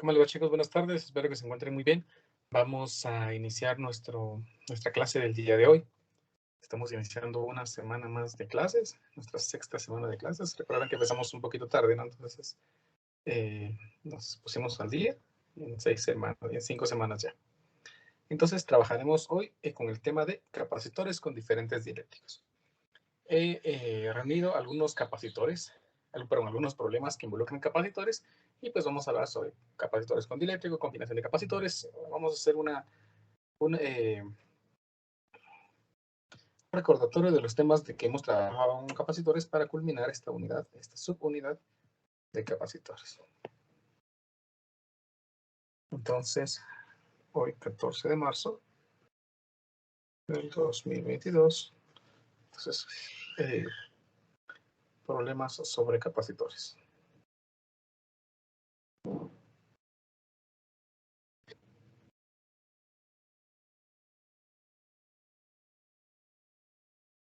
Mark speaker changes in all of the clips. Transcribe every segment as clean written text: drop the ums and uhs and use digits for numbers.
Speaker 1: ¿Cómo les va, chicos? Buenas tardes, espero que se encuentren muy bien. Vamos a iniciar nuestra clase del día de hoy. Estamos iniciando una semana más de clases, nuestra sexta semana de clases. Recuerden que empezamos un poquito tarde, ¿no? Entonces, nos pusimos al día en 6 semanas, en 5 semanas ya. Entonces, trabajaremos hoy con el tema de capacitores con diferentes dieléctricos. He reunido algunos capacitores, algunos problemas que involucran capacitores, y pues vamos a hablar sobre capacitores con dieléctrico, combinación de capacitores. Vamos a hacer un recordatorio de los temas de que hemos trabajado en capacitores para culminar esta unidad, esta subunidad de capacitores. Entonces, hoy 14 de marzo del 2022, entonces, problemas sobre capacitores.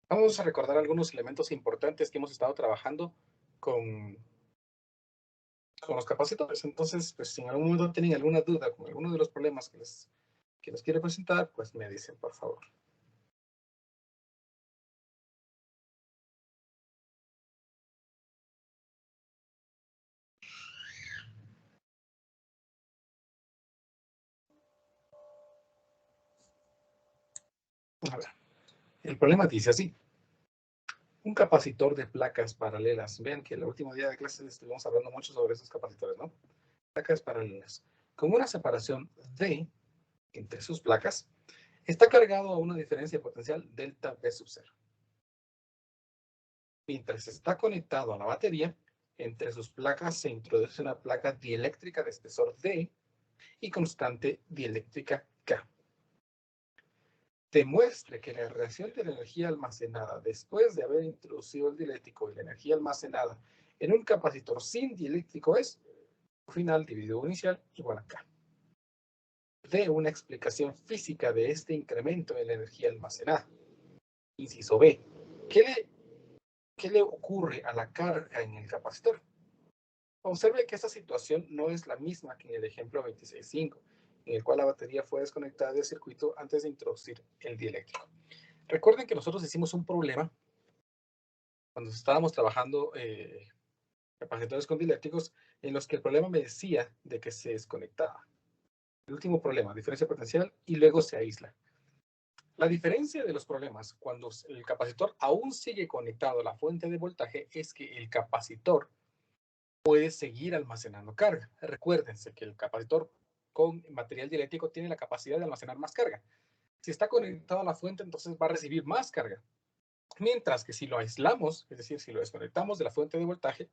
Speaker 1: Vamos a recordar algunos elementos importantes que hemos estado trabajando con los capacitores. Entonces, pues si en algún momento tienen alguna duda con alguno de los problemas que les quiero presentar, pues me dicen, por favor. A ver, el problema dice así. Un capacitor de placas paralelas. Vean que el último día de clases estuvimos hablando mucho sobre esos capacitores, ¿no? Placas paralelas. Con una separación D entre sus placas, está cargado a una diferencia potencial delta V sub 0. Mientras está conectado a la batería, entre sus placas se introduce una placa dieléctrica de espesor D y constante dieléctrica K. Demuestre que la relación de la energía almacenada después de haber introducido el dieléctrico y la energía almacenada en un capacitor sin dieléctrico es final dividido inicial igual a K. Dé una explicación física de este incremento en la energía almacenada. Inciso B. ¿Qué le ocurre a la carga en el capacitor? Observe que esta situación no es la misma que en el ejemplo 26.5, en el cual la batería fue desconectada del circuito antes de introducir el dieléctrico. Recuerden que nosotros hicimos un problema cuando estábamos trabajando capacitores con dieléctricos en los que el problema me decía de que se desconectaba. El último problema, diferencia potencial, y luego se aísla. La diferencia de los problemas cuando el capacitor aún sigue conectado a la fuente de voltaje es que el capacitor puede seguir almacenando carga. Recuérdense que el capacitor con material dieléctrico tiene la capacidad de almacenar más carga. Si está conectado a la fuente, entonces va a recibir más carga. Mientras que si lo aislamos, es decir, si lo desconectamos de la fuente de voltaje,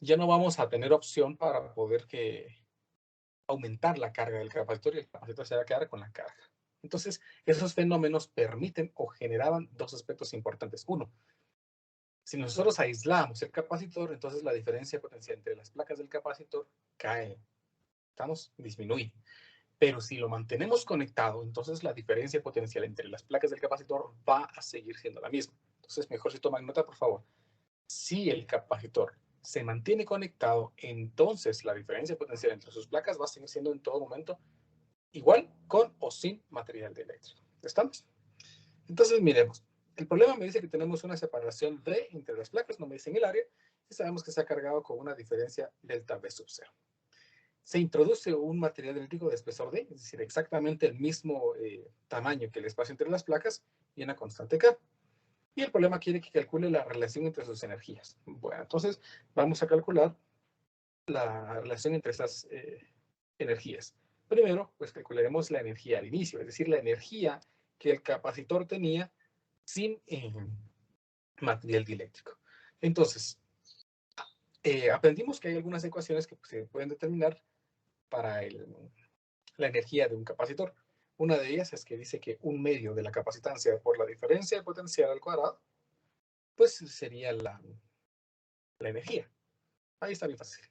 Speaker 1: ya no vamos a tener opción para poder aumentar la carga del capacitor y el capacitor se va a quedar con la carga. Entonces, esos fenómenos permiten o generaban dos aspectos importantes. Uno, si nosotros aislamos el capacitor, entonces la diferencia potencial entre las placas del capacitor cae, ¿estamos? Disminuye. Pero si lo mantenemos conectado, entonces la diferencia potencial entre las placas del capacitor va a seguir siendo la misma. Entonces, mejor si toman nota, por favor. Si el capacitor se mantiene conectado, entonces la diferencia potencial entre sus placas va a seguir siendo en todo momento igual, con o sin material dieléctrico. ¿Estamos? Entonces, miremos. El problema me dice que tenemos una separación D entre las placas, no me dicen el área, y sabemos que se ha cargado con una diferencia delta V sub 0. Se introduce un material dieléctrico de espesor D, es decir, exactamente el mismo tamaño que el espacio entre las placas, y una constante K. Y el problema quiere que calcule la relación entre sus energías. Bueno, entonces vamos a calcular la relación entre estas energías. Primero, pues calcularemos la energía al inicio, es decir, la energía que el capacitor tenía sin material dieléctrico. Entonces, aprendimos que hay algunas ecuaciones que se pueden determinar para la energía de un capacitor. Una de ellas es que dice que un medio de la capacitancia por la diferencia de potencial al cuadrado, pues sería la energía. Ahí está bien fácil.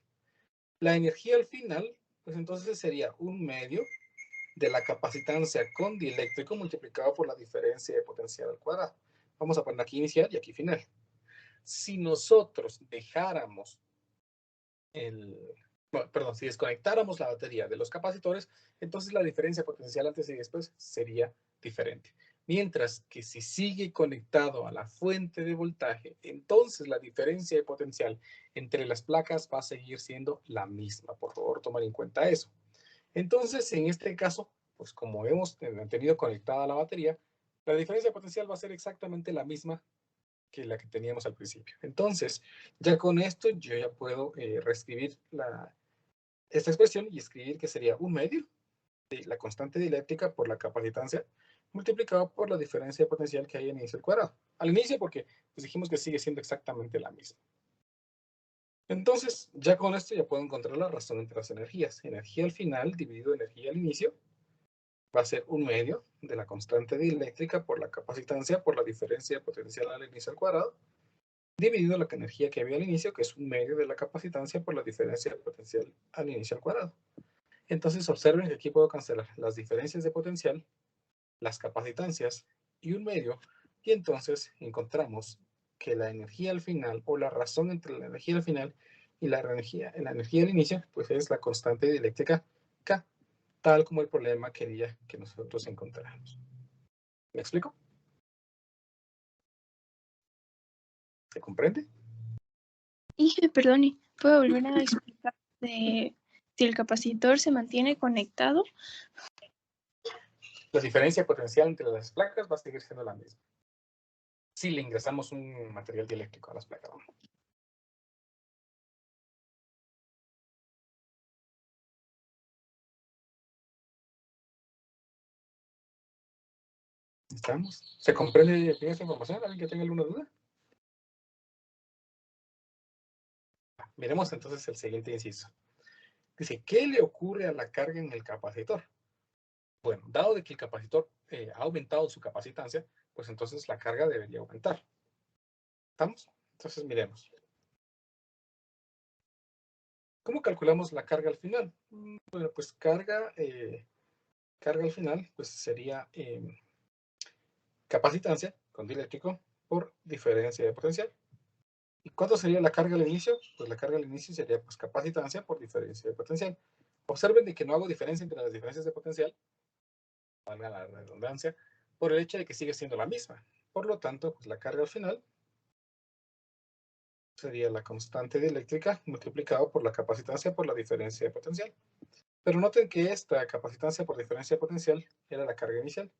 Speaker 1: La energía al final, pues entonces sería un medio de la capacitancia con dieléctrico multiplicado por la diferencia de potencial al cuadrado. Vamos a poner aquí inicial y aquí final. Si nosotros dejáramos Bueno, perdón, si desconectáramos la batería de los capacitores, entonces la diferencia potencial antes y después sería diferente. Mientras que si sigue conectado a la fuente de voltaje, entonces la diferencia de potencial entre las placas va a seguir siendo la misma. Por favor, tomar en cuenta eso. Entonces, en este caso, pues como hemos tenido conectada la batería, la diferencia de potencial va a ser exactamente la misma que la que teníamos al principio. Entonces, ya con esto yo ya puedo reescribir esta expresión y escribir que sería un medio de la constante dieléctrica por la capacitancia multiplicado por la diferencia de potencial que hay en inicio al cuadrado. Al inicio porque pues dijimos que sigue siendo exactamente la misma. Entonces, ya con esto ya puedo encontrar la razón entre las energías. Energía al final dividido energía al inicio va a ser un medio de la constante dieléctrica por la capacitancia por la diferencia de potencial al inicio al cuadrado, dividido la energía que había al inicio, que es un medio de la capacitancia por la diferencia de potencial al inicio al cuadrado. Entonces observen que aquí puedo cancelar las diferencias de potencial, las capacitancias y un medio, y entonces encontramos que la energía al final, o la razón entre la energía al final y la energía al inicio, pues es la constante dieléctrica K, tal como el problema quería que nosotros encontráramos. ¿Me explico? ¿Se comprende?
Speaker 2: Dije, perdón, ¿puedo volver a explicar de si el capacitor se mantiene conectado?
Speaker 1: La diferencia potencial entre las placas va a seguir siendo la misma si le ingresamos un material dieléctrico a las placas. ¿Estamos? ¿Se comprende bien esta información? ¿Alguien que tenga alguna duda? Miremos entonces el siguiente inciso. Dice, ¿qué le ocurre a la carga en el capacitor? Bueno, dado de que el capacitor ha aumentado su capacitancia, pues entonces la carga debería aumentar. ¿Estamos? Entonces miremos. ¿Cómo calculamos la carga al final? Bueno, pues carga al final pues sería capacitancia con dieléctrico por diferencia de potencial. ¿Y cuánto sería la carga al inicio? Pues la carga al inicio sería pues capacitancia por diferencia de potencial. Observen de que no hago diferencia entre las diferencias de potencial, valga la redundancia, por el hecho de que sigue siendo la misma. Por lo tanto, pues la carga al final sería la constante dieléctrica multiplicado por la capacitancia por la diferencia de potencial. Pero noten que esta capacitancia por diferencia de potencial era la carga inicial.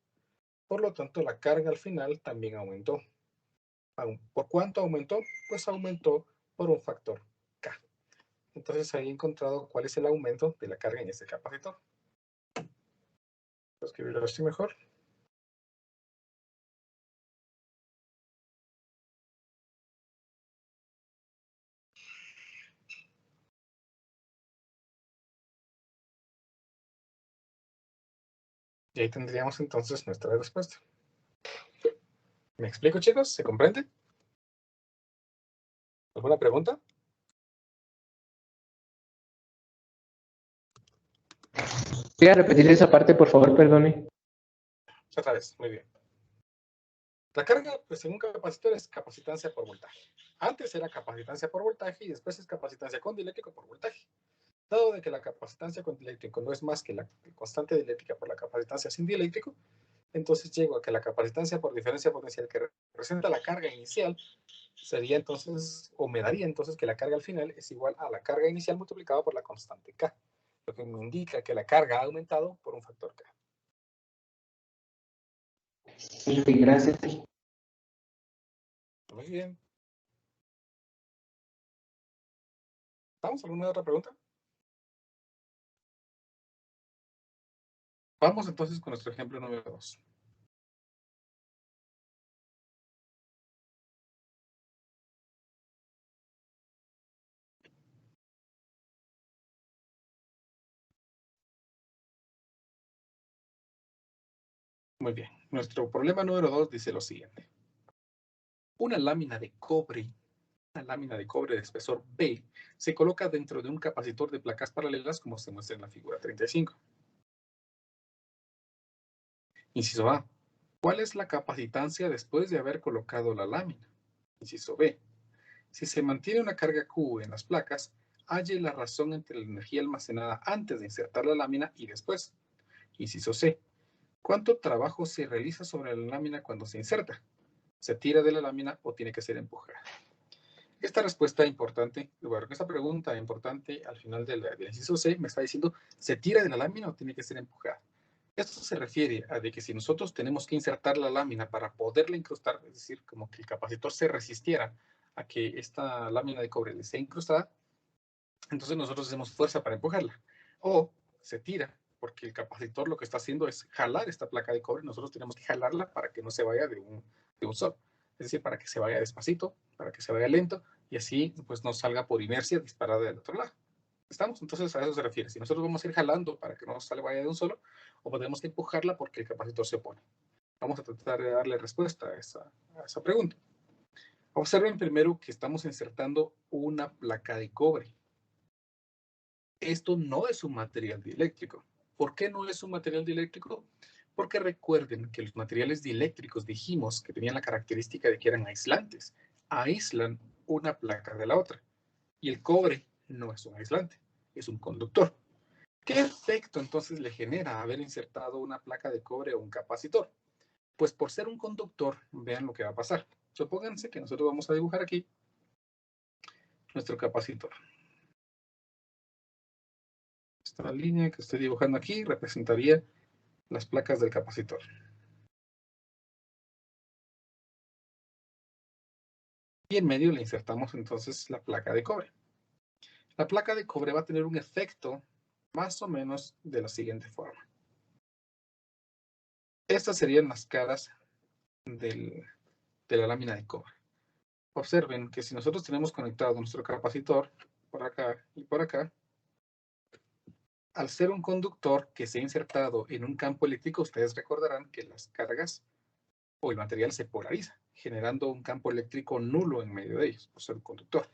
Speaker 1: Por lo tanto, la carga al final también aumentó. ¿Por cuánto aumentó? Pues aumentó por un factor K. Entonces ahí he encontrado cuál es el aumento de la carga en este capacitor. Voy a escribirlo así mejor. Y ahí tendríamos entonces nuestra respuesta. ¿Me explico, chicos? ¿Se comprende? ¿Alguna pregunta?
Speaker 3: Voy a repetir esa parte, por favor, perdone.
Speaker 1: Otra vez, muy bien. La carga, pues en un capacitor es capacitancia por voltaje. Antes era capacitancia por voltaje y después es capacitancia con dieléctrico por voltaje. Dado de que la capacitancia con dieléctrico no es más que la constante dieléctrica por la capacitancia sin dieléctrico, entonces llego a que la capacitancia por diferencia potencial que representa la carga inicial sería entonces, o me daría entonces que la carga al final es igual a la carga inicial multiplicada por la constante K, lo que me indica que la carga ha aumentado por un factor K.
Speaker 3: Sí, gracias.
Speaker 1: Muy bien. ¿Vamos a alguna otra pregunta? Vamos entonces con nuestro ejemplo número 2. Muy bien. Nuestro problema número 2 dice lo siguiente. Una lámina de cobre de espesor B se coloca dentro de un capacitor de placas paralelas como se muestra en la figura 35. Inciso A. ¿Cuál es la capacitancia después de haber colocado la lámina? Inciso B. Si se mantiene una carga Q en las placas, halle la razón entre la energía almacenada antes de insertar la lámina y después. Inciso C. ¿Cuánto trabajo se realiza sobre la lámina cuando se inserta? ¿Se tira de la lámina o tiene que ser empujada? Esta respuesta importante, bueno, esta pregunta importante al final del inciso C me está diciendo, ¿se tira de la lámina o tiene que ser empujada? Esto se refiere a de que si nosotros tenemos que insertar la lámina para poderla incrustar, es decir, como que el capacitor se resistiera a que esta lámina de cobre le sea incrustada, entonces nosotros hacemos fuerza para empujarla. O se tira, porque el capacitor lo que está haciendo es jalar esta placa de cobre, nosotros tenemos que jalarla para que no se vaya de un solo. Es decir, para que se vaya despacito, para que se vaya lento, y así pues no salga por inercia disparada del otro lado. ¿Estamos? Entonces a eso se refiere. Si nosotros vamos a ir jalando para que no se vaya de un solo, o podemos empujarla porque el capacitor se opone. Vamos a tratar de darle respuesta a esa pregunta. Observen primero que estamos insertando una placa de cobre. Esto no es un material dieléctrico. ¿Por qué no es un material dieléctrico? Porque recuerden que los materiales dieléctricos dijimos que tenían la característica de que eran aislantes. Aíslan una placa de la otra. Y el cobre no es un aislante, es un conductor. ¿Qué efecto entonces le genera haber insertado una placa de cobre o un capacitor? Pues por ser un conductor, vean lo que va a pasar. Supónganse que nosotros vamos a dibujar aquí nuestro capacitor. Esta línea que estoy dibujando aquí representaría las placas del capacitor. Y en medio le insertamos entonces la placa de cobre. La placa de cobre va a tener un efecto más o menos de la siguiente forma. Estas serían las caras de la lámina de cobre. Observen que si nosotros tenemos conectado nuestro capacitor por acá y por acá, al ser un conductor que se ha insertado en un campo eléctrico, ustedes recordarán que las cargas o el material se polariza, generando un campo eléctrico nulo en medio de ellos, por ser un conductor.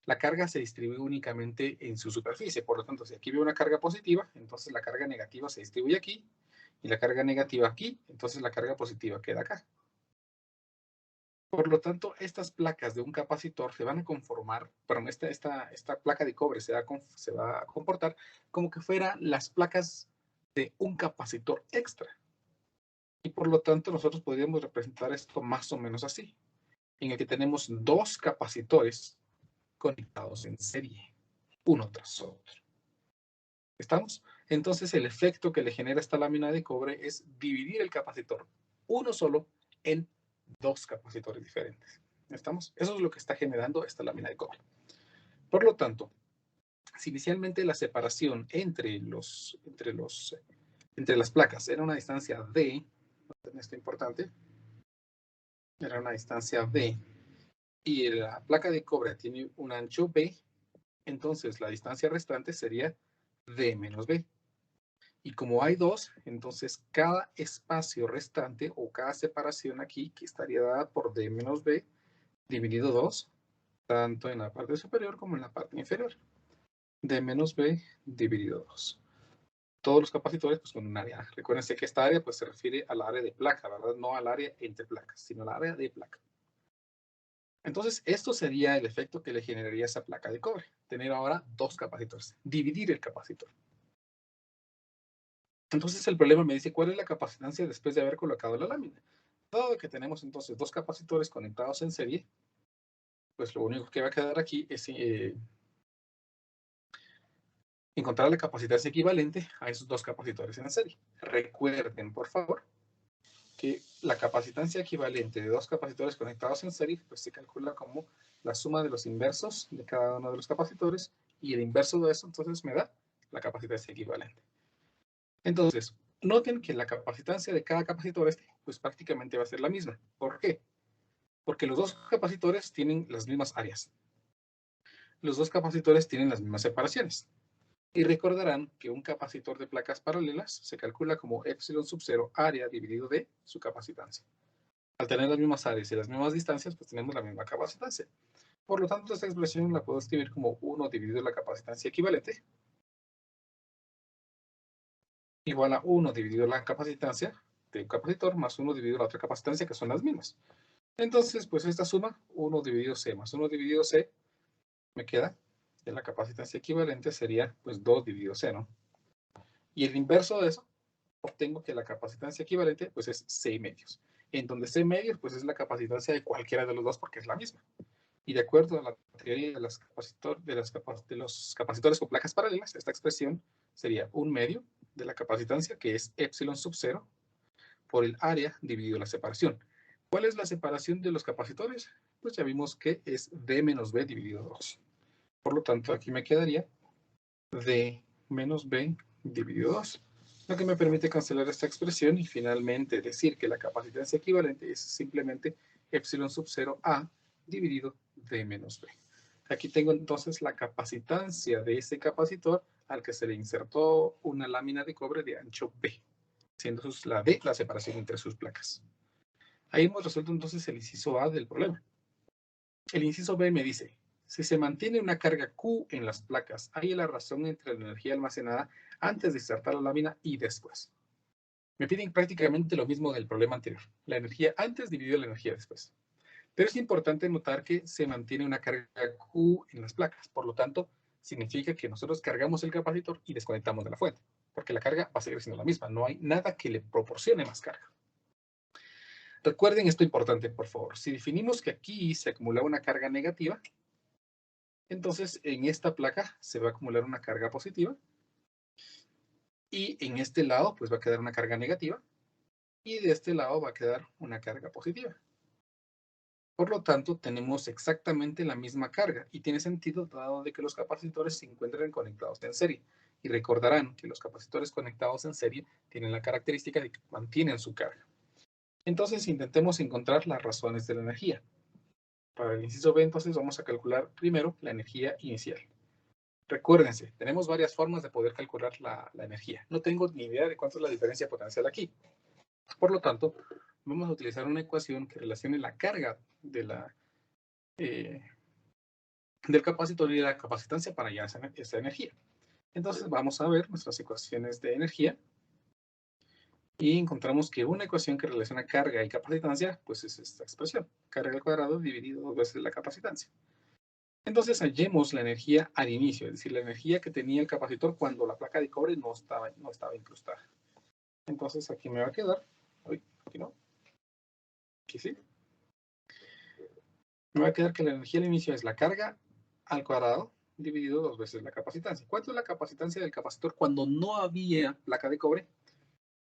Speaker 1: La carga se distribuye únicamente en su superficie, por lo tanto, si aquí veo una carga positiva, entonces la carga negativa se distribuye aquí, y la carga negativa aquí, entonces la carga positiva queda acá. Por lo tanto, estas placas de un capacitor se van a conformar, perdón, esta placa de cobre se va a comportar como que fueran las placas de un capacitor extra. Y por lo tanto, nosotros podríamos representar esto más o menos así, en el que tenemos dos capacitores conectados en serie, uno tras otro. ¿Estamos? Entonces, el efecto que le genera esta lámina de cobre es dividir el capacitor, uno solo, en dos capacitores diferentes. ¿Estamos? Eso es lo que está generando esta lámina de cobre. Por lo tanto, si inicialmente la separación entre las placas era una distancia D, esto es importante, era una distancia B, y la placa de cobre tiene un ancho B, entonces la distancia restante sería D menos B. Y como hay dos, entonces cada espacio restante o cada separación aquí, que estaría dada por D menos B, dividido 2, tanto en la parte superior como en la parte inferior. D menos B dividido 2. Todos los capacitores pues con un área. Recuérdense que esta área pues se refiere al área de placa, ¿verdad? No al área entre placas, sino al área de placa. Entonces, esto sería el efecto que le generaría esa placa de cobre. Tener ahora dos capacitores. Dividir el capacitor. Entonces, el problema me dice, ¿cuál es la capacitancia después de haber colocado la lámina? Dado que tenemos entonces dos capacitores conectados en serie, pues lo único que va a quedar aquí es encontrar la capacitancia equivalente a esos dos capacitores en serie. Recuerden, por favor, que la capacitancia equivalente de dos capacitores conectados en serie pues se calcula como la suma de los inversos de cada uno de los capacitores, y el inverso de eso entonces me da la capacitancia equivalente. Entonces, noten que la capacitancia de cada capacitor pues prácticamente va a ser la misma. ¿Por qué? Porque los dos capacitores tienen las mismas áreas. Los dos capacitores tienen las mismas separaciones. Y recordarán que un capacitor de placas paralelas se calcula como epsilon sub 0 área dividido de su capacitancia. Al tener las mismas áreas y las mismas distancias, pues tenemos la misma capacitancia. Por lo tanto, esta expresión la puedo escribir como 1 dividido la capacitancia equivalente igual a 1 dividido la capacitancia de un capacitor más 1 dividido la otra capacitancia, que son las mismas. Entonces, pues esta suma, 1 dividido C más 1 dividido C, me queda de la capacitancia equivalente sería pues 2 dividido C, ¿no? Y el inverso de eso, obtengo que la capacitancia equivalente pues es C medios, en donde C medios pues es la capacitancia de cualquiera de los dos porque es la misma. Y de acuerdo a la teoría de, los capacitores con placas paralelas, esta expresión sería 1 medio de la capacitancia, que es epsilon sub 0, por el área dividido la separación. ¿Cuál es la separación de los capacitores? Pues ya vimos que es D menos B dividido 2. Por lo tanto, aquí me quedaría D menos B dividido 2, lo que me permite cancelar esta expresión y finalmente decir que la capacitancia equivalente es simplemente epsilon sub 0 A dividido D menos B. Aquí tengo entonces la capacitancia de ese capacitor al que se le insertó una lámina de cobre de ancho B, siendo la D la separación entre sus placas. Ahí hemos resuelto entonces el inciso A del problema. El inciso B me dice, si se mantiene una carga Q en las placas, hay la razón entre la energía almacenada antes de insertar la lámina y después. Me piden prácticamente lo mismo del problema anterior. La energía antes dividido la energía después. Pero es importante notar que se mantiene una carga Q en las placas. Por lo tanto, significa que nosotros cargamos el capacitor y desconectamos de la fuente. Porque la carga va a seguir siendo la misma. No hay nada que le proporcione más carga. Recuerden esto importante, por favor. Si definimos que aquí se acumula una carga negativa, entonces en esta placa se va a acumular una carga positiva. Y en este lado, pues va a quedar una carga negativa. Y de este lado va a quedar una carga positiva. Por lo tanto, tenemos exactamente la misma carga y tiene sentido dado de que los capacitores se encuentran conectados en serie. Y recordarán que los capacitores conectados en serie tienen la característica de que mantienen su carga. Entonces, intentemos encontrar las razones de la energía. Para el inciso B, entonces, vamos a calcular primero la energía inicial. Recuérdense, tenemos varias formas de poder calcular la energía. No tengo ni idea de cuánto es la diferencia potencial aquí. Por lo tanto, vamos a utilizar una ecuación que relacione la carga de del capacitor y de la capacitancia para hallar esa energía. Entonces vamos a ver nuestras ecuaciones de energía y encontramos que una ecuación que relaciona carga y capacitancia, pues es esta expresión, carga al cuadrado dividido 2 veces la capacitancia. Entonces hallemos la energía al inicio, es decir, la energía que tenía el capacitor cuando la placa de cobre no estaba incrustada. Entonces aquí me va a quedar, aquí no, aquí sí, me va a quedar que la energía al inicio es la carga al cuadrado dividido 2 veces la capacitancia. ¿Cuánto es la capacitancia del capacitor cuando no había placa de cobre?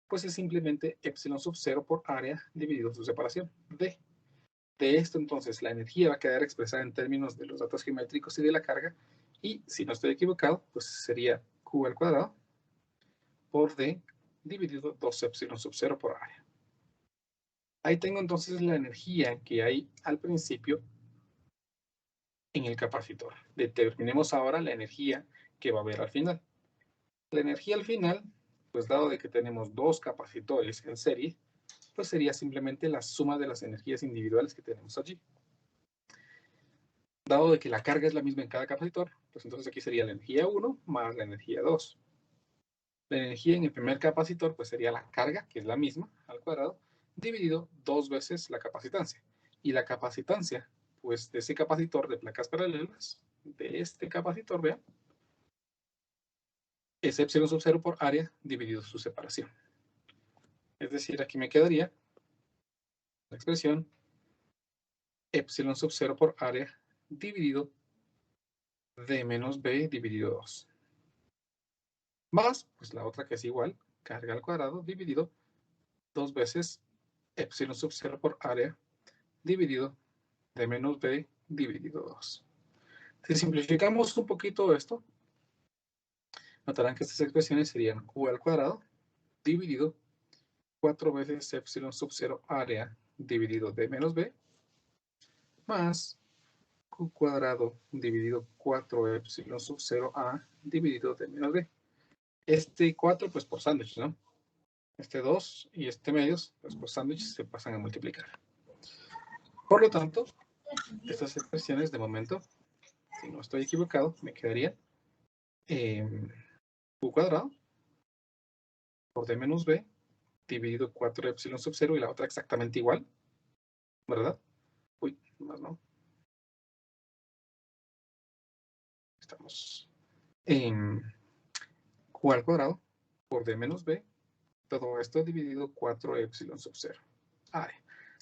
Speaker 1: Pues es simplemente epsilon sub 0 por área dividido su separación, D. De esto, entonces, la energía va a quedar expresada en términos de los datos geométricos y de la carga, y si no estoy equivocado, pues sería Q al cuadrado por D dividido 2 epsilon sub 0 por área. Ahí tengo entonces la energía que hay al principio en el capacitor. Determinemos ahora la energía que va a haber al final. La energía al final, pues dado de que tenemos dos capacitores en serie, pues sería simplemente la suma de las energías individuales que tenemos allí. Dado de que la carga es la misma en cada capacitor, pues entonces aquí sería la energía 1 más la energía 2. La energía en el primer capacitor, pues sería la carga, que es la misma, al cuadrado, dividido 2 veces la capacitancia. Y la capacitancia, pues de ese capacitor de placas paralelas, de este capacitor, vean, es epsilon sub 0 por área dividido su separación. Es decir, aquí me quedaría la expresión epsilon sub 0 por área dividido D menos B dividido 2. Más, pues la otra que es igual, carga al cuadrado dividido 2 veces epsilon sub 0 por área dividido D menos B dividido 2. Si simplificamos un poquito esto, notarán que estas expresiones serían Q al cuadrado dividido 4 veces epsilon sub 0 área dividido D menos B más Q cuadrado dividido 4 epsilon sub 0 A dividido D menos B. Este 4 pues por sándwich, ¿no? Este 2 y este medios, pues por sándwich se pasan a multiplicar. Por lo tanto, estas expresiones de momento, si no estoy equivocado, me quedarían Q cuadrado por D menos B dividido 4 epsilon sub 0 y la otra exactamente igual, ¿verdad? Uy, más no. Estamos en Q al cuadrado por D menos B. Todo esto dividido 4 epsilon sub 0.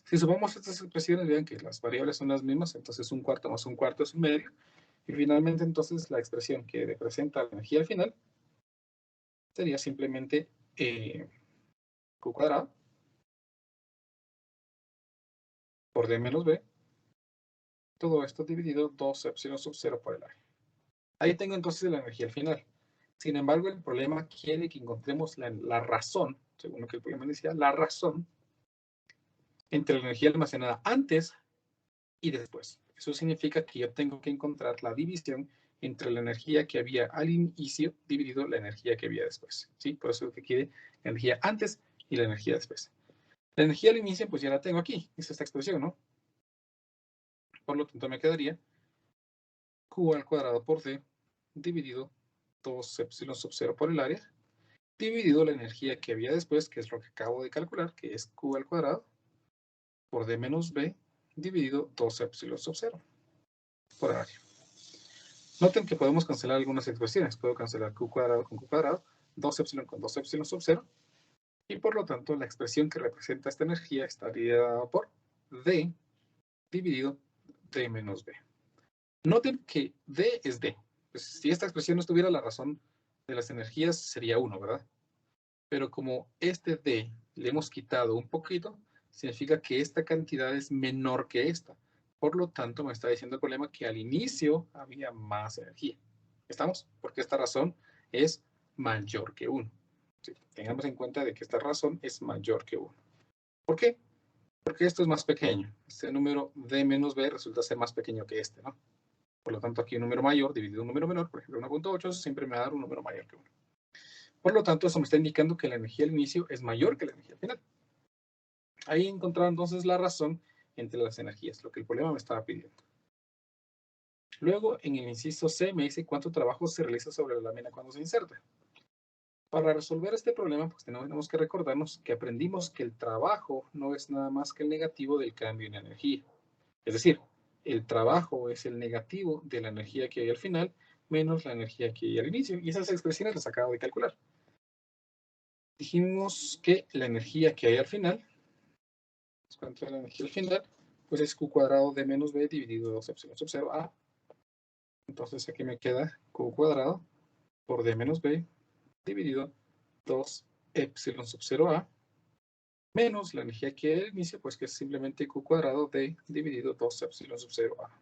Speaker 1: Si sumamos estas expresiones, vean que las variables son las mismas, entonces un cuarto más un cuarto es un medio. Y finalmente, entonces, la expresión que representa la energía al final sería simplemente Q cuadrado por D menos B. Todo esto dividido 2 epsilon sub 0 por el área. Ahí tengo entonces la energía al final. Sin embargo, el problema quiere que encontremos la razón, según lo que el problema decía, la razón entre la energía almacenada antes y después. Eso significa que yo tengo que encontrar la división entre la energía que había al inicio dividido la energía que había después. ¿Sí? Por eso que quiere la energía antes y la energía después. La energía al inicio, pues ya la tengo aquí. Es esta expresión, ¿no? Por lo tanto, me quedaría Q al cuadrado por D dividido 2 epsilon sub 0 por el área, dividido la energía que había después, que es lo que acabo de calcular, que es Q al cuadrado por D menos B dividido 2 epsilon sub 0 por el área. Noten que podemos cancelar algunas expresiones. Puedo cancelar Q cuadrado con Q cuadrado, 2 epsilon con 2 epsilon sub 0, y por lo tanto la expresión que representa esta energía estaría dada por D dividido D menos B. Noten que D es D. Pues si esta expresión no estuviera, la razón de las energías sería 1, ¿verdad? Pero como este D le hemos quitado un poquito, significa que esta cantidad es menor que esta. Por lo tanto, me está diciendo el problema que al inicio había más energía. ¿Estamos? Porque esta razón es mayor que 1. Sí, tengamos en cuenta de que esta razón es mayor que 1. ¿Por qué? Porque esto es más pequeño. Este número D menos B resulta ser más pequeño que este, ¿no? Por lo tanto, aquí un número mayor dividido un número menor, por ejemplo 1.8, siempre me va a dar un número mayor que 1. Por lo tanto, eso me está indicando que la energía al inicio es mayor que la energía al final. Ahí encontraba entonces la razón entre las energías, lo que el problema me estaba pidiendo. Luego, en el inciso C, me dice cuánto trabajo se realiza sobre la lámina cuando se inserta. Para resolver este problema, pues tenemos que recordarnos que aprendimos que el trabajo no es nada más que el negativo del cambio en energía. Es decir, el trabajo es el negativo de la energía que hay al final menos la energía que hay al inicio. Y esas expresiones las acabo de calcular. Dijimos que la energía que hay al final, cuánto es la energía al final, pues es Q cuadrado de menos B dividido 2 epsilon sub 0 A. Entonces aquí me queda Q cuadrado por D menos B dividido 2 epsilon sub 0 A menos la energía que hay al inicio, pues que es simplemente Q cuadrado D dividido 2 epsilon sub 0 A.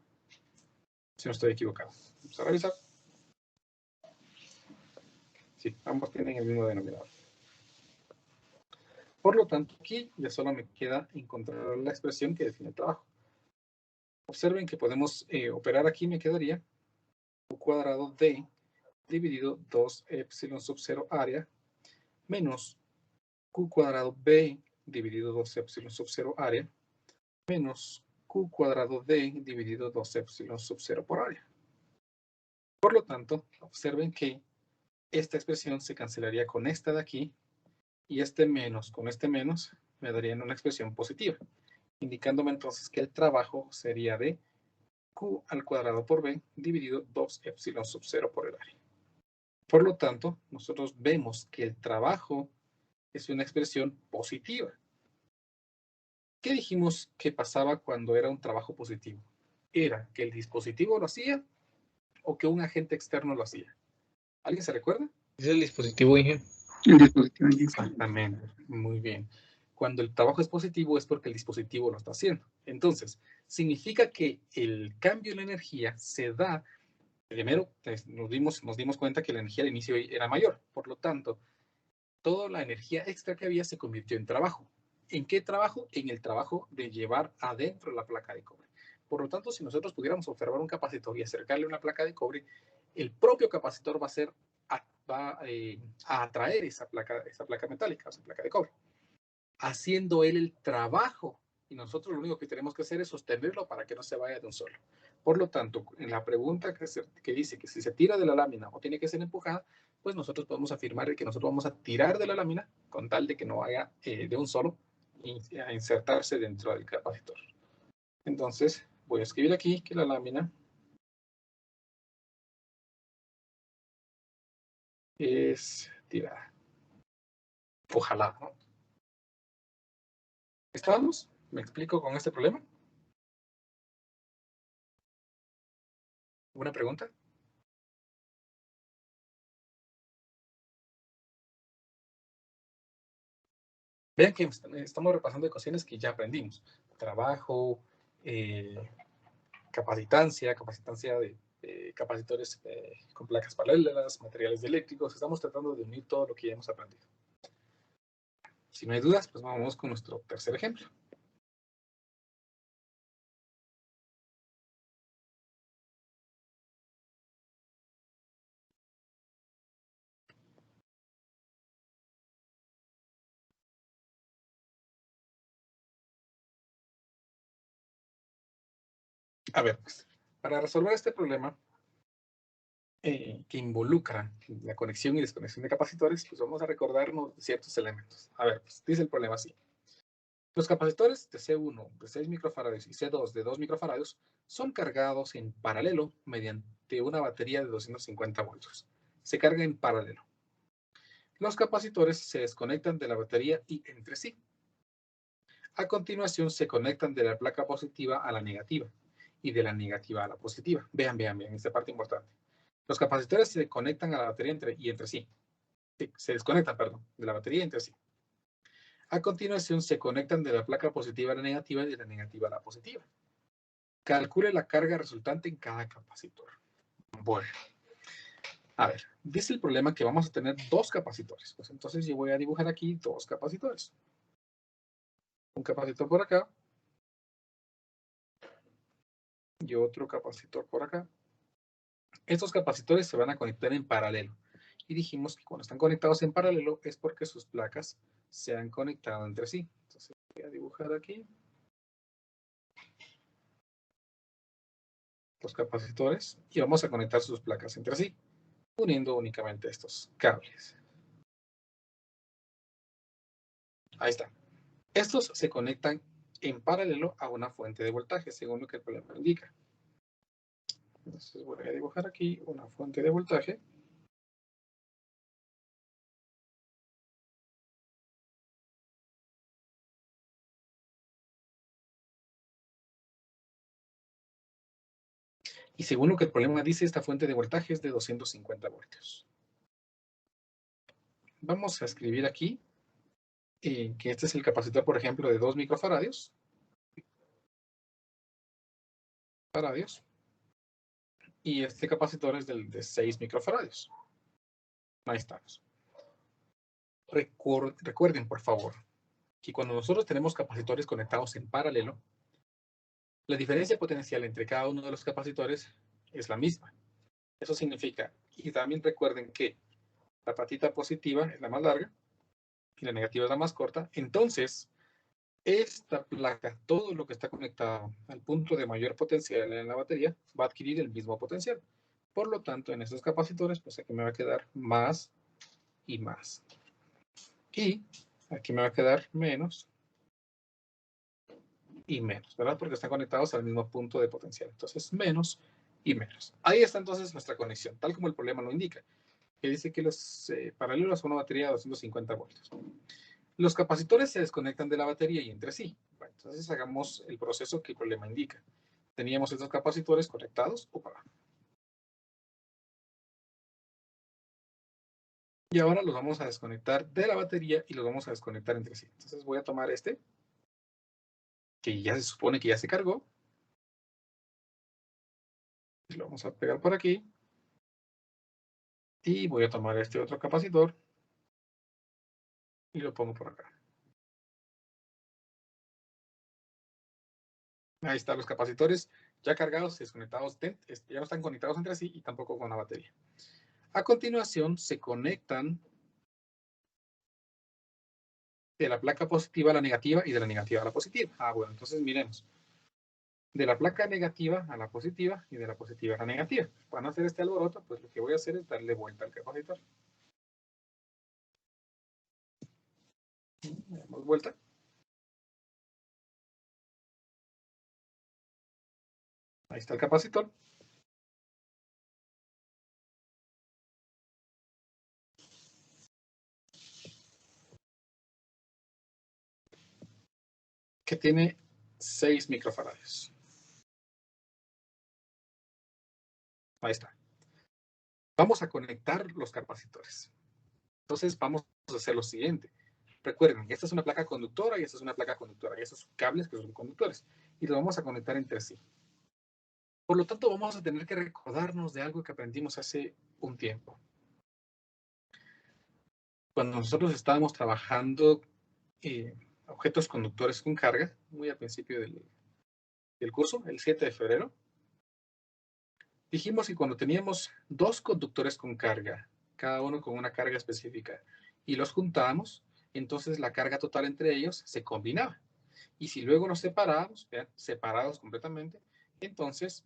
Speaker 1: Si no estoy equivocado. Vamos a revisar. Sí, ambos tienen el mismo denominador. Por lo tanto, aquí ya solo me queda encontrar la expresión que define el trabajo. Observen que podemos operar aquí, me quedaría Q cuadrado D dividido 2 epsilon sub 0 área menos Q cuadrado B dividido 2 epsilon sub 0 área menos Q cuadrado D dividido 2 epsilon sub 0 por área. Por lo tanto, observen que esta expresión se cancelaría con esta de aquí y este menos con este menos me darían una expresión positiva, indicándome entonces que el trabajo sería de Q al cuadrado por B dividido 2 epsilon sub 0 por el área. Por lo tanto, nosotros vemos que el trabajo es una expresión positiva. ¿Qué dijimos que pasaba cuando era un trabajo positivo? ¿Era que el dispositivo lo hacía o que un agente externo lo hacía? ¿Alguien se recuerda?
Speaker 3: Es el dispositivo, Inge.
Speaker 1: El dispositivo. Exactamente, muy bien. Cuando el trabajo es positivo es porque el dispositivo lo está haciendo. Entonces, significa que el cambio en la energía se da, primero nos dimos cuenta que la energía al inicio era mayor, por lo tanto, toda la energía extra que había se convirtió en trabajo. ¿En qué trabajo? En el trabajo de llevar adentro la placa de cobre. Por lo tanto, si nosotros pudiéramos observar un capacitor y acercarle una placa de cobre, el propio capacitor va a atraer esa placa metálica, esa placa de cobre, haciendo él el trabajo. Y nosotros lo único que tenemos que hacer es sostenerlo para que no se vaya de un solo. Por lo tanto, en la pregunta que dice que si se tira de la lámina o tiene que ser empujada, pues nosotros podemos afirmar que nosotros vamos a tirar de la lámina con tal de que no vaya de un solo a insertarse dentro del capacitor. Entonces, voy a escribir aquí que la lámina es tirada. Ojalá, ¿no? ¿Estamos? ¿Me explico con este problema? ¿Alguna pregunta? Vean que estamos repasando ecuaciones que ya aprendimos. Trabajo, capacitancia de capacitores con placas paralelas, materiales eléctricos. Estamos tratando de unir todo lo que ya hemos aprendido. Si no hay dudas, pues vamos con nuestro tercer ejemplo. A ver, pues, para resolver este problema que involucra la conexión y desconexión de capacitores, pues vamos a recordarnos de ciertos elementos. A ver, pues dice el problema así. Los capacitores de C1 de 6 microfarados y C2 de 2 microfarados son cargados en paralelo mediante una batería de 250 voltios. Se carga en paralelo. Los capacitores se desconectan de la batería y entre sí. A continuación se conectan de la placa positiva a la negativa y de la negativa a la positiva. Vean, esta parte importante. Los capacitores se conectan a la batería entre sí. Sí, se desconectan, perdón, de la batería entre sí. A continuación se conectan de la placa positiva a la negativa y de la negativa a la positiva. Calcule la carga resultante en cada capacitor. Bueno, a ver, dice el problema que vamos a tener dos capacitores. Pues entonces yo voy a dibujar aquí dos capacitores. Un capacitor por acá y otro capacitor por acá. Estos capacitores se van a conectar en paralelo. Y dijimos que cuando están conectados en paralelo es porque sus placas se han conectado entre sí. Entonces voy a dibujar aquí los capacitores y vamos a conectar sus placas entre sí, uniendo únicamente estos cables. Ahí está. Estos se conectan en paralelo a una fuente de voltaje, según lo que el problema indica. Entonces voy a dibujar aquí una fuente de voltaje. Y según lo que el problema dice, esta fuente de voltaje es de 250 voltios. Vamos a escribir aquí que este es el capacitor, por ejemplo, de 2 microfaradios. Y este capacitor es de 6 microfaradios. Ahí estamos. Recuerden, por favor, que cuando nosotros tenemos capacitores conectados en paralelo, la diferencia potencial entre cada uno de los capacitores es la misma. Eso significa, y también recuerden que la patita positiva es la más larga y la negativa es la más corta. Entonces, esta placa, todo lo que está conectado al punto de mayor potencial en la batería, va a adquirir el mismo potencial. Por lo tanto, en estos capacitores, pues aquí me va a quedar más y más. Y aquí me va a quedar menos y menos, ¿verdad? Porque están conectados al mismo punto de potencial. Entonces, menos y menos. Ahí está entonces nuestra conexión, tal como el problema lo indica, que dice que los paralelos son una batería de 250 voltios. Los capacitores se desconectan de la batería y entre sí. Bueno, entonces hagamos el proceso que el problema indica. Teníamos estos capacitores conectados. Y ahora los vamos a desconectar de la batería y los vamos a desconectar entre sí. Entonces voy a tomar este, que ya se supone que ya se cargó. Y lo vamos a pegar por aquí. Y voy a tomar este otro capacitor y lo pongo por acá. Ahí están los capacitores ya cargados, desconectados, ya no están conectados entre sí y tampoco con la batería. A continuación se conectan de la placa positiva a la negativa y de la negativa a la positiva. Bueno, entonces miremos. De la placa negativa a la positiva y de la positiva a la negativa. Para no hacer este alboroto, pues lo que voy a hacer es darle vuelta al capacitor. Le damos vuelta. Ahí está el capacitor. que tiene 6 microfaradios. Ahí está. Vamos a conectar los capacitores. Entonces vamos a hacer lo siguiente. Recuerden, esta es una placa conductora y esta es una placa conductora. Y estos cables que son conductores. Y los vamos a conectar entre sí. Por lo tanto, vamos a tener que recordarnos de algo que aprendimos hace un tiempo. Cuando nosotros estábamos trabajando objetos conductores con carga, muy al principio del curso, el 7 de febrero, dijimos que cuando teníamos 2 conductores con carga, cada uno con una carga específica, y los juntábamos, entonces la carga total entre ellos se combinaba. Y si luego los separábamos, vean, separados completamente, entonces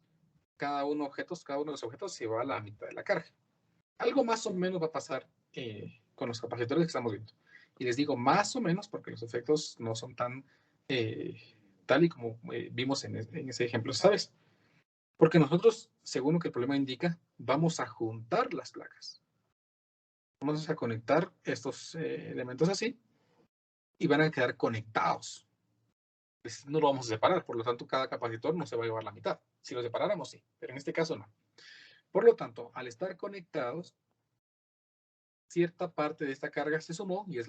Speaker 1: cada uno de los objetos se va a la mitad de la carga. Algo más o menos va a pasar con los capacitores que estamos viendo. Y les digo más o menos porque los efectos no son tan tal y como vimos en ese ejemplo, ¿sabes? Porque nosotros, según lo que el problema indica, vamos a juntar las placas. Vamos a conectar estos elementos así y van a quedar conectados. Pues no lo vamos a separar, por lo tanto, cada capacitor no se va a llevar la mitad. Si lo separáramos, sí, pero en este caso no. Por lo tanto, al estar conectados, cierta parte de esta carga se sumó y es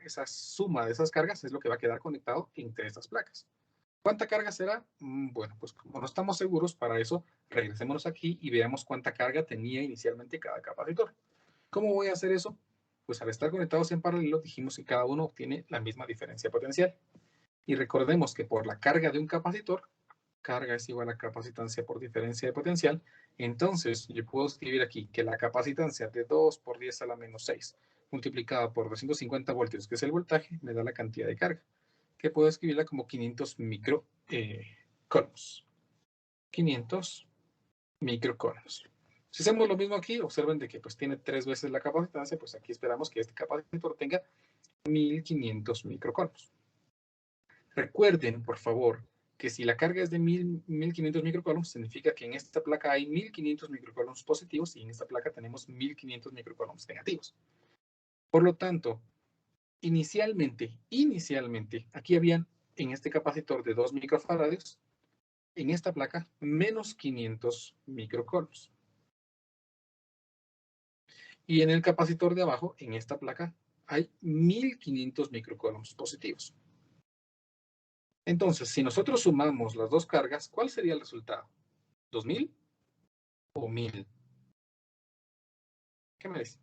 Speaker 1: esa suma de esas cargas es lo que va a quedar conectado entre estas placas. ¿Cuánta carga será? Bueno, pues como no estamos seguros, para eso regresémonos aquí y veamos cuánta carga tenía inicialmente cada capacitor. ¿Cómo voy a hacer eso? Pues al estar conectados en paralelo dijimos que cada uno obtiene la misma diferencia potencial. Y recordemos que por la carga de un capacitor, carga es igual a capacitancia por diferencia de potencial, entonces yo puedo escribir aquí que la capacitancia de 2 por 10 a la menos 6 multiplicada por 250 voltios, que es el voltaje, me da la cantidad de carga, que puedo escribirla como 500 microcoulombs. 500 microcoulombs. Si hacemos lo mismo aquí, observen de que pues tiene 3 veces la capacitancia, pues aquí esperamos que este capacitor tenga 1500 microcoulombs. Recuerden, por favor, que si la carga es de 1500 microcoulombs, significa que en esta placa hay 1500 microcoulombs positivos y en esta placa tenemos 1500 microcoulombs negativos. Por lo tanto, inicialmente, aquí habían en este capacitor de 2 microfaradios, en esta placa, menos 500 microcoulombs. Y en el capacitor de abajo, en esta placa, hay 1500 microcoulombs positivos. Entonces, si nosotros sumamos las dos cargas, ¿cuál sería el resultado? ¿2000 o 1000? ¿Qué me dice?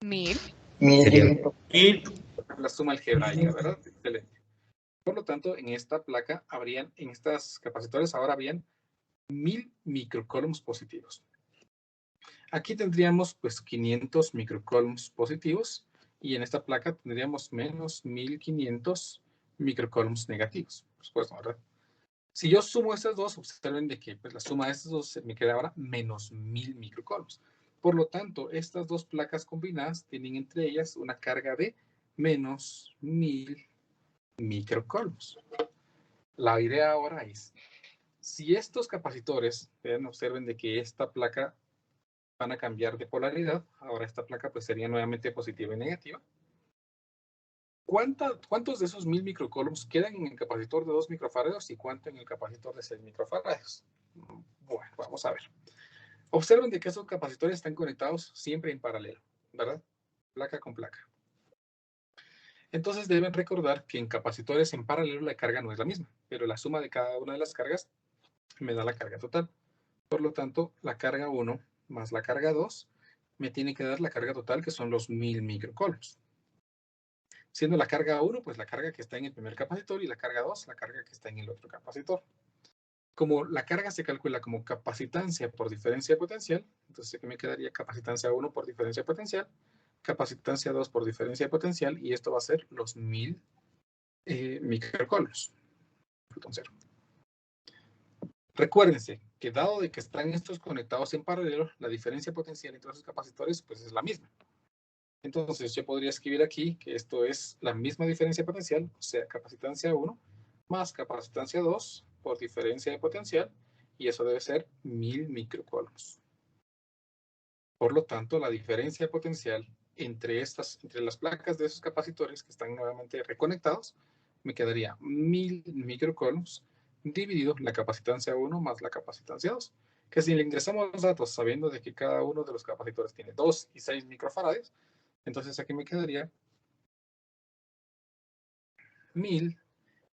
Speaker 4: 1000.
Speaker 3: 1000.
Speaker 1: La suma algebraica, ¿verdad? Excelente. Por lo tanto, en esta placa en estas capacitores ahora habrían 1000 microcoulombs positivos. Aquí tendríamos pues 500 microcoulombs positivos y en esta placa tendríamos menos 1500 microcoulombs negativos. Por supuesto, ¿verdad? Si yo sumo estas dos, observen de que pues, la suma de estas dos me queda ahora menos 1000 microcoulombs. Por lo tanto, estas dos placas combinadas tienen entre ellas una carga de menos 1000 microcoulombs. La idea ahora es, si estos capacitores, observen de que esta placa van a cambiar de polaridad, ahora esta placa pues sería nuevamente positiva y negativa. ¿Cuántos de esos 1000 microcoulombs quedan en el capacitor de 2 microfaradios y cuánto en el capacitor de 6 microfaradios? Bueno, vamos a ver. Observen de que esos capacitores están conectados siempre en paralelo, ¿verdad? Placa con placa. Entonces deben recordar que en capacitores en paralelo la carga no es la misma, pero la suma de cada una de las cargas me da la carga total. Por lo tanto, la carga 1 más la carga 2 me tiene que dar la carga total, que son los 1000 microcoulombs. Siendo la carga 1, pues la carga que está en el primer capacitor y la carga 2, la carga que está en el otro capacitor. Como la carga se calcula como capacitancia por diferencia de potencial, entonces aquí me quedaría capacitancia 1 por diferencia de potencial, capacitancia 2 por diferencia de potencial, y esto va a ser los 1000 microcoulombs. Entonces, recuérdense que dado de que están estos conectados en paralelo, la diferencia potencial entre los capacitores pues es la misma. Entonces yo podría escribir aquí que esto es la misma diferencia potencial, o sea, capacitancia 1 más capacitancia 2 por diferencia de potencial, y eso debe ser 1000 microcoulombs. Por lo tanto, la diferencia potencial entre las placas de esos capacitores que están nuevamente reconectados, me quedaría 1000 microcoulombs dividido la capacitancia 1 más la capacitancia 2, que si le ingresamos los datos sabiendo de que cada uno de los capacitores tiene 2 y 6 microfarads, entonces aquí me quedaría 1000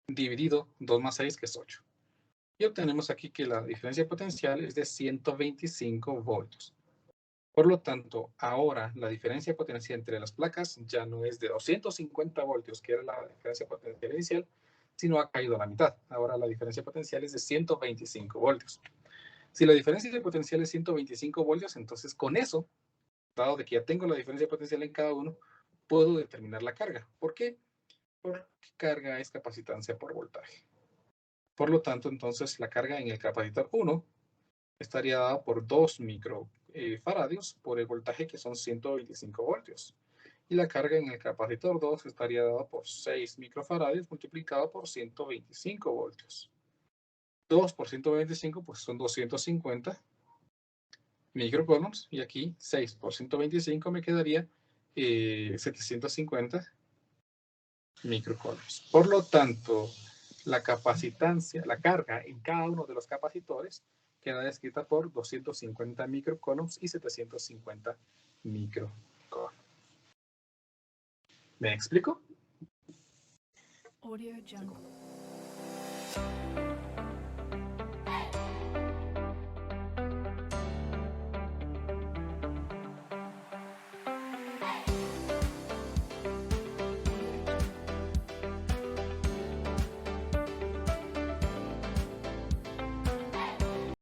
Speaker 1: dividido 2 más 6, que es 8. Y obtenemos aquí que la diferencia potencial es de 125 voltios. Por lo tanto, ahora la diferencia potencial entre las placas ya no es de 250 voltios, que era la diferencia potencial inicial, sino ha caído a la mitad. Ahora la diferencia potencial es de 125 voltios. Si la diferencia potencial es 125 voltios, entonces con eso, dado de que ya tengo la diferencia potencial en cada uno, puedo determinar la carga. ¿Por qué? Porque carga es capacitancia por voltaje. Por lo tanto, entonces la carga en el capacitor 1 estaría dada por 2 microfaradios por el voltaje, que son 125 voltios. Y la carga en el capacitor 2 estaría dada por 6 microfaradios multiplicado por 125 voltios. 2 por 125 pues son 250 microcoulombs, y aquí 6 por 125 me quedaría 750 microcoulombs. Por lo tanto, la capacitancia, la carga en cada uno de los capacitores queda descrita por 250 microcoulombs y 750 microcoulombs. ¿Me explico?
Speaker 4: Audio Jungle.